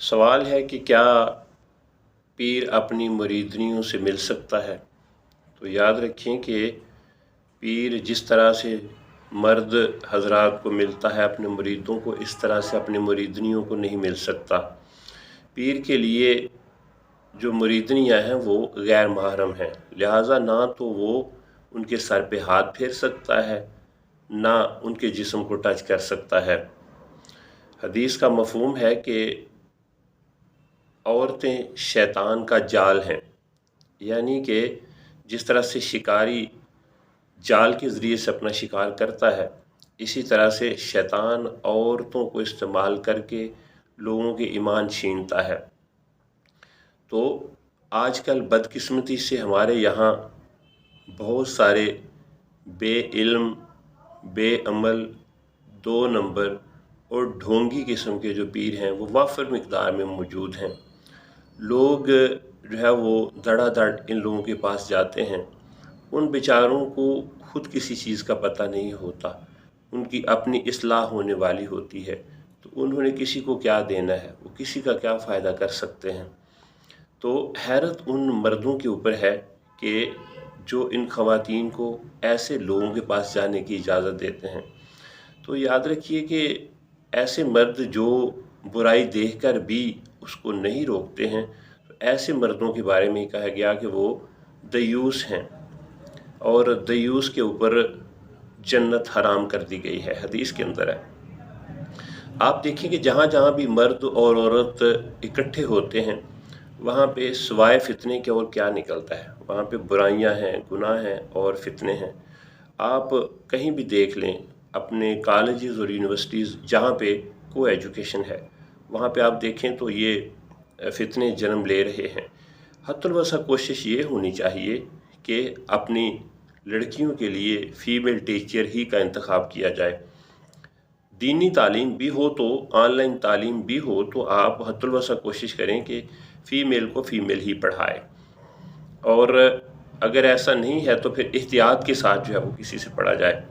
सवाल है कि क्या पीर अपनी मुरीदनियों से मिल सकता है। तो याद रखें कि पीर जिस तरह से मर्द हजरात को मिलता है अपने मुरीदों को, इस तरह से अपनी मुरीदनियों को नहीं मिल सकता। पीर के लिए जो मुरीदनियाँ हैं वो गैर महरम हैं, लिहाजा ना तो वो उनके सर पे हाथ फेर सकता है, ना उनके जिस्म को टच कर सकता है। हदीस का मफहूम है कि औरतें शैतान का जाल हैं, यानी कि जिस तरह से शिकारी जाल के ज़रिए से अपना शिकार करता है, इसी तरह से शैतान औरतों को इस्तेमाल करके लोगों के ईमान छीनता है। तो आजकल बदकिस्मती से हमारे यहाँ बहुत सारे बेइल्म, बेअमल, दो नंबर और ढोंगी किस्म के जो पीर हैं वो वाफिर मिकदार में मौजूद हैं। लोग जो है वो धड़ाधड़ इन लोगों के पास जाते हैं। उन बेचारों को खुद किसी चीज़ का पता नहीं होता, उनकी अपनी इस्लाह होने वाली होती है, तो उन्होंने किसी को क्या देना है, वो किसी का क्या फ़ायदा कर सकते हैं। तो हैरत उन मर्दों के ऊपर है कि जो इन ख़वातीन को ऐसे लोगों के पास जाने की इजाज़त देते हैं। तो याद रखिए कि ऐसे मर्द जो बुराई देखकर भी उसको नहीं रोकते हैं, तो ऐसे मर्दों के बारे में कहा गया कि वो दयूस हैं और दयूस के ऊपर जन्नत हराम कर दी गई है, हदीस के अंदर है। आप देखिए कि जहाँ जहाँ भी मर्द और औरत इकट्ठे होते हैं वहाँ पे सिवाय फितने के और क्या निकलता है। वहाँ पे बुराइयाँ हैं, गुनाह हैं और फितने हैं। आप कहीं भी देख लें, अपने कॉलेजेस और यूनिवर्सिटीज़ जहाँ पे को एजुकेशन है, वहाँ पे आप देखें तो ये फितने जन्म ले रहे हैं। हत्तुल वसा कोशिश ये होनी चाहिए कि अपनी लड़कियों के लिए फ़ीमेल टीचर ही का इंतखाब किया जाए। दीनी तालीम भी हो तो ऑनलाइन तालीम भी हो, तो आप हत्तुल वसा कोशिश करें कि फ़ीमेल को फ़ीमेल ही पढ़ाए, और अगर ऐसा नहीं है तो फिर एहतियात के साथ जो है वो किसी से पढ़ा जाए।